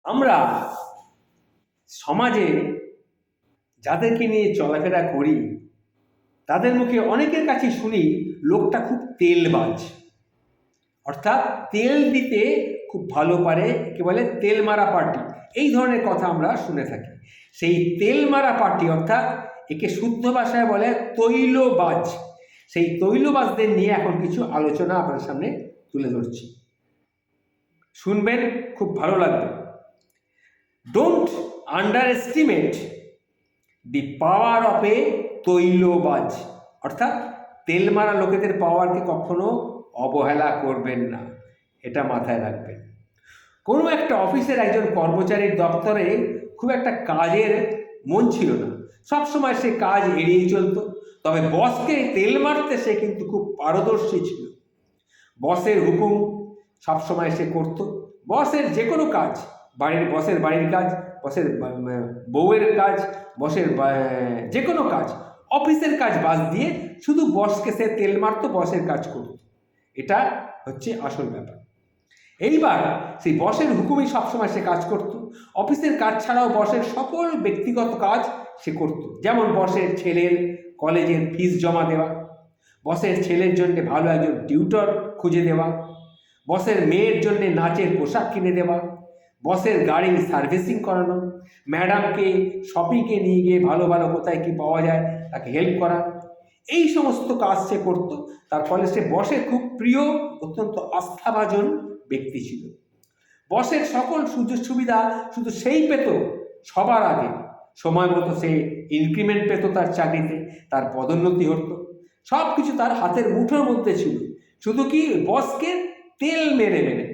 আমরা সমাজে যাদেরকে নিয়ে চলাফেরা করি তাদের মুখে অনেকের কাছে শুনি লোকটা খুব তেলবাজ, অর্থাৎ তেল দিতে খুব ভালো পারে, একে বলে তেল মারা পার্টি। এই ধরনের কথা আমরা শুনে থাকি। সেই তেল মারা পার্টি অর্থাৎ একে শুদ্ধ ভাষায় বলে তৈলবাজ। সেই তৈলবাজদের নিয়ে এখন কিছু আলোচনা আপনার সামনে তুলে ধরছি, শুনবেন, খুব ভালো লাগবে। Don't underestimate the power of a তৈলবাজ, অর্থাৎ তেল মারা লোকেদের পাওয়ারকে কখনো অবহেলা করবেন না, এটা মাথায় রাখবেন। কোনো একটা অফিসের একজন কর্মচারীর দপ্তরে খুব একটা কাজের মন ছিল না, সবসময় সে কাজ এড়িয়ে চলত। তবে বসকে তেল মারতে সে কিন্তু খুব পারদর্শী ছিল। বসের হুকুম সবসময় সে করত। বসের যে কোনো কাজ, বসের বাড়ির কাজ, বসের বউয়ের কাজ, বসের যে কোনো কাজ, অফিসের কাজ বাদ দিয়ে শুধু বসকে সে তেল মারত, বসের কাজ করত। এটা হচ্ছে আসল ব্যাপার। এইবার সেই বসের হুকুমই সবসময় সে কাজ করত। অফিসের কাজ ছাড়াও বসের সকল ব্যক্তিগত কাজ সে করত, যেমন বসের ছেলের কলেজের ফিস জমা দেওয়া, বসের ছেলের জন্য ভালো একজন টিউটর খুঁজে দেওয়া, বসের মেয়ের জন্য নাচের পোশাক কিনে দেওয়া, বসের গাড়ি সার্ভিসিং করানো, ম্যাডামকে শপিংয়ে নিয়ে গিয়ে ভালো ভালো কোথায় কী পাওয়া যায় তাকে হেল্প করা, এই সমস্ত কাজ সে করত। তার ফলে সে বসের খুব প্রিয়, অত্যন্ত আস্থাভাজন ব্যক্তি ছিল। বসের সকল সুযোগ সুবিধা শুধু সেই পেত সবার আগে। সময় মতো সে ইনক্রিমেন্ট পেত তার চাকরিতে, তার পদোন্নতি হতো, সব কিছু তার হাতের মুঠোর মধ্যে ছিল, শুধু কি বসকে তেল মেরে মেরে।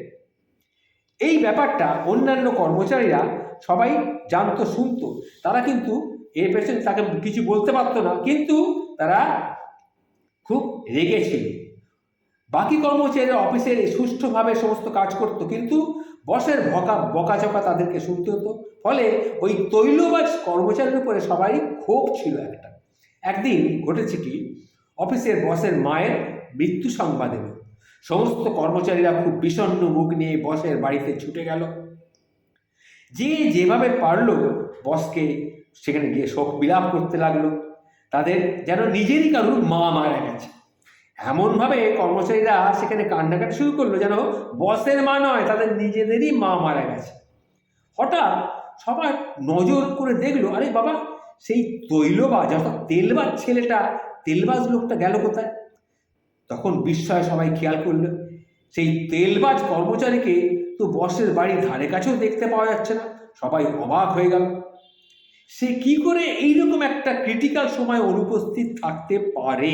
এই ব্যাপারটা অন্যান্য কর্মচারীরা সবাই জানতো, শুনতো। তারা কিন্তু এর পেছনে তাকে কিছু বলতে পারতো না, কিন্তু তারা খুব রেগেছিল। বাকি কর্মচারীরা অফিসের সুষ্ঠুভাবে সমস্ত কাজ করত, কিন্তু বসের বকাঝকা তাদেরকে শুনতে হতো। ফলে ওই তৈলবাজ কর্মচারীর উপরে সবারই ক্ষোভ ছিল একটা। একদিন ঘটেছে কি, অফিসের বসের মায়ের মৃত্যু সংবাদ এলো। সমস্ত কর্মচারীরা খুব বিষণ্ণ মুখ নিয়ে বসের বাড়িতে ছুটে গেল। যে যেভাবে পারল বসকে সেখানে গিয়ে শোক বিলাপ করতে লাগলো। তাদের যেন নিজেরই কারুর মা মারা গেছে, এমনভাবে কর্মচারীরা সেখানে কান্নাকাটি শুরু করলো যেন বসের মা নয়, তাদের নিজেদেরই মা মারা গেছে। হঠাৎ সবার নজর করে দেখলো, আরে বাবা, সেই তৈলবাজ অর্থাৎ তেলবাজ ছেলেটা, তেলবাজ লোকটা গেল কোথায়? তখন বিস্ময়ে সবাই খেয়াল করলো, সেই তেলবাজ কর্মচারীকে তো বসের বাড়ির ধারে কাছেও দেখতে পাওয়া যাচ্ছে না। সবাই অবাক হয়ে গেল, সে কি করে এইরকম একটা ক্রিটিক্যাল সময় অনুপস্থিত থাকতে পারে,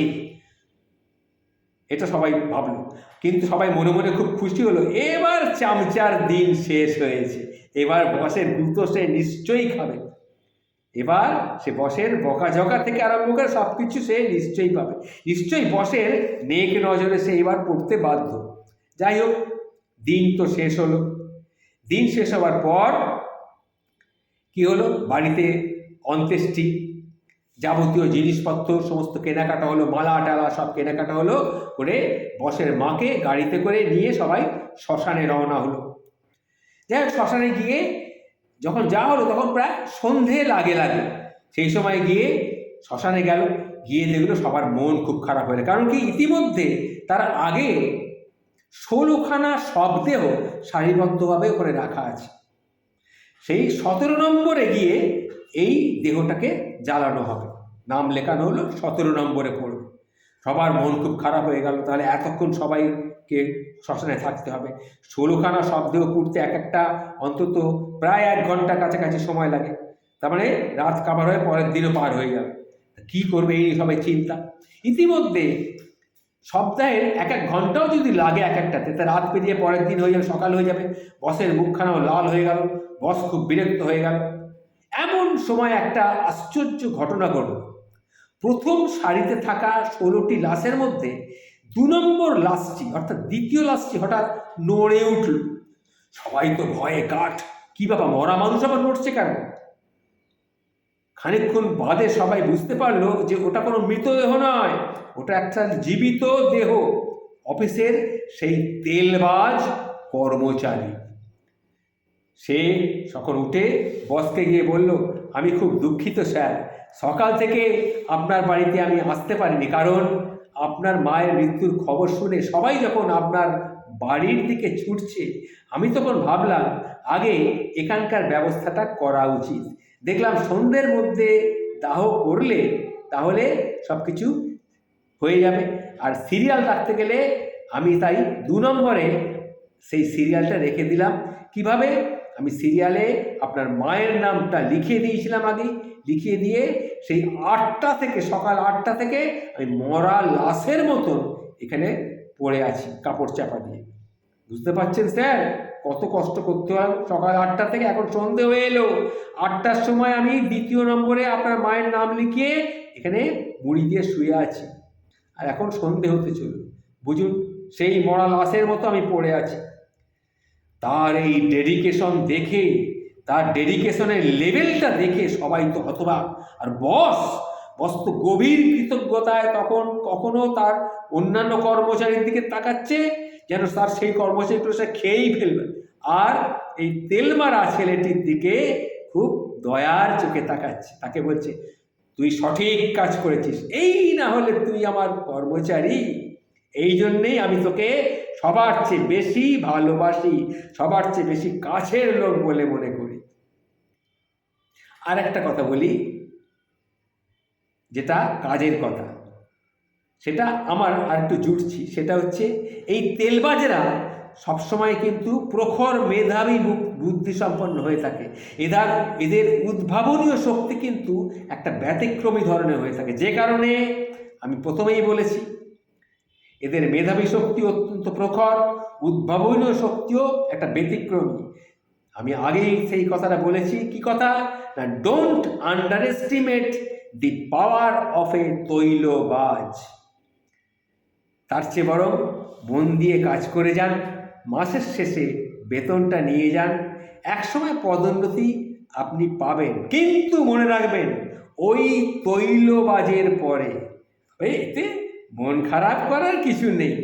এটা সবাই ভাবলো। কিন্তু সবাই মনে মনে খুব খুশি হলো, এবার চামচার দিন শেষ হয়েছে, এবার বসের গুঁতো সে নিশ্চয়ই খাবে। এবার সে বসের বকাঝকা থেকে আরম্ভ করে সব কিছু সে নিশ্চয়ই পাবে, নিশ্চয়ই বসের নেক নজরে সে এবার পড়তে বাধ্য। যাই হোক, দিন তো শেষ হলো। দিন শেষ হওয়ার পর কি হলো, বাড়িতে অন্ত্যেষ্টি, যাবতীয় জিনিসপত্র সমস্ত কেনাকাটা হলো, মালা টালা সব কেনাকাটা হলো করে বসের মাকে গাড়িতে করে নিয়ে সবাই শ্মশানে রওনা হলো। যাই হোক, শ্মশানে গিয়ে যখন যাওয়া হলো তখন প্রায় সন্ধে লাগে। সেই সময় গিয়ে শ্মশানে গেল, গিয়ে দেখলো সবার মন খুব খারাপ হয়ে, কারণ কি ইতিমধ্যে তার আগে 16খানা শবদেহ সারিবদ্ধভাবে ওখানে রাখা আছে। সেই 17 নম্বরে গিয়ে এই দেহটাকে জ্বালানো হবে, নাম লেখানো হলো, 17 নম্বরে পড়বে। সবার মন খুব খারাপ হয়ে গেল, তাহলে এতক্ষণ সবাইকে শ্মশানে থাকতে হবে। 16খানা শবদেহ পুড়তে এক একটা অন্তত প্রায় 1 ঘন্টা কাছাকাছি সময় লাগে। তার মানে রাত কাবার হয়ে পরের দিনও পার হয়ে যাবে। কি করবে এই সবাই চিন্তা। ইতিমধ্যে সপ্তাহের 1 ঘন্টাও যদি লাগে এক একটাতে, তা রাত পেরিয়ে পরের দিন হয়ে যাবে, সকাল হয়ে যাবে। বসের মুখখানাও লাল হয়ে গেল, বস খুব বিরক্ত হয়ে গেল। এমন সময় একটা আশ্চর্য ঘটনা ঘটল। প্রথম সারিতে থাকা 16টি লাশের মধ্যে 2 নম্বর লাশটি অর্থাৎ দ্বিতীয় লাশটি হঠাৎ নড়ে উঠল। সবাই তো ভয়ে কাঠ, কি বাবা, মরা মানুষ আবার নড়ছে কেন? খানিকক্ষণ বাদে সবাই বুঝতে পারলো যে ওটা কোনো মৃতদেহ নয়, ওটা একটা জীবিত দেহ, অফিসের সেই তেলবাজ কর্মচারী। সে তখন উঠে বসকে গিয়ে বলল, আমি খুব দুঃখিত স্যার, সকাল থেকে আপনার বাড়িতে আমি আসতে পারিনি, কারণ আপনার মায়ের মৃত্যুর খবর শুনে সবাই যখন আপনার বাড়ির দিকে ছুটছে, আমি তখন ভাবলাম আগে এখানকার ব্যবস্থাটা করা উচিত। দেখলাম সন্ধ্যের মধ্যে দাহ করলে তাহলে সব কিছু হয়ে যাবে, আর সিরিয়াল রাখতে গেলে আমি তাই 2 নম্বরে সেই সিরিয়ালটা রেখে দিলাম। কিভাবে? আমি সিরিয়ালে আপনার মায়ের নামটা লিখিয়ে দিয়েছিলাম, আগে লিখিয়ে দিয়ে সেই 8টা থেকে, সকাল 8টা থেকে আমি মরা লাশের মতন এখানে পড়ে আছি কাপড় চাপা দিয়ে। বুঝতে পারছেন স্যার কত কষ্ট করতে হয়? সকাল 8টা থেকে এখন সন্ধে হয়ে এলো, 8টার সময় আমি 2 নম্বরে আপনার মায়ের নাম লিখিয়ে এখানে মুড়ি দিয়ে শুয়ে আছি, আর এখন সন্ধে হতে চলল। বুঝুন, সেই মরা লাশের মতো আমি পড়ে আছি। তার এই ডেডিকেশন দেখে, তার ডেডিকেশনের লেভেলটা দেখে সবাই তো হতবাক। আর বস তো গভীর কৃতজ্ঞতায় তখন কখনো তার অন্যান্য কর্মচারীর দিকে তাকাচ্ছে, যেন তার সেই কর্মচারীগুলো সে খেয়েই ফেলবে, আর এই তেলমারা ছেলেটির দিকে খুব দয়ার চোখে তাকাচ্ছে, তাকে বলছে, তুই সঠিক কাজ করেছিস, এই না হলে তুই আমার কর্মচারী, এই জন্যেই আমি তোকে সবার চেয়ে বেশি ভালোবাসি, সবার চেয়ে বেশি কাছের লোক বলে মনে করি। আর একটা কথা বলি, যেটা কাজের কথা, সেটা আমার আর একটু জুটছি, সেটা হচ্ছে এই তেলবাজেরা সবসময় কিন্তু প্রখর মেধাবী বুদ্ধিসম্পন্ন হয়ে থাকে। এদের উদ্ভাবনীয় শক্তি কিন্তু একটা ব্যতিক্রমী ধরনের হয়ে থাকে, যে কারণে আমি প্রথমেই বলেছি এদের মেধাবী শক্তি অত্যন্ত প্রখর, উদ্ভাবনীয় শক্তিও একটা ব্যতিক্রমী। আমি আগেই সেই কথাটা বলেছি, কি কথা না, don't underestimate the power of a তৈলবাজ। তার চেয়ে বরং মন দিয়ে কাজ করে যান, মাসের শেষে বেতনটা নিয়ে যান, একসময় পদোন্নতি আপনি পাবেন, কিন্তু মনে রাখবেন ওই তৈলবাজের পরে। এতে মন খারাপ করার কিছু নেই,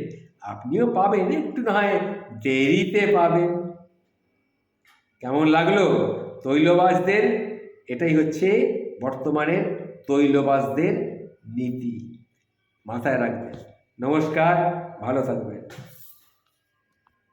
আপনিও পাবেন, একটু না হয় দেরিতে পাবেন। কেমন লাগলো তৈলবাজদের? এটাই হচ্ছে বর্তমানের তৈলবাজদের নীতি, মাথায় রাখবেন। নমস্কার, ভালো থাকবেন।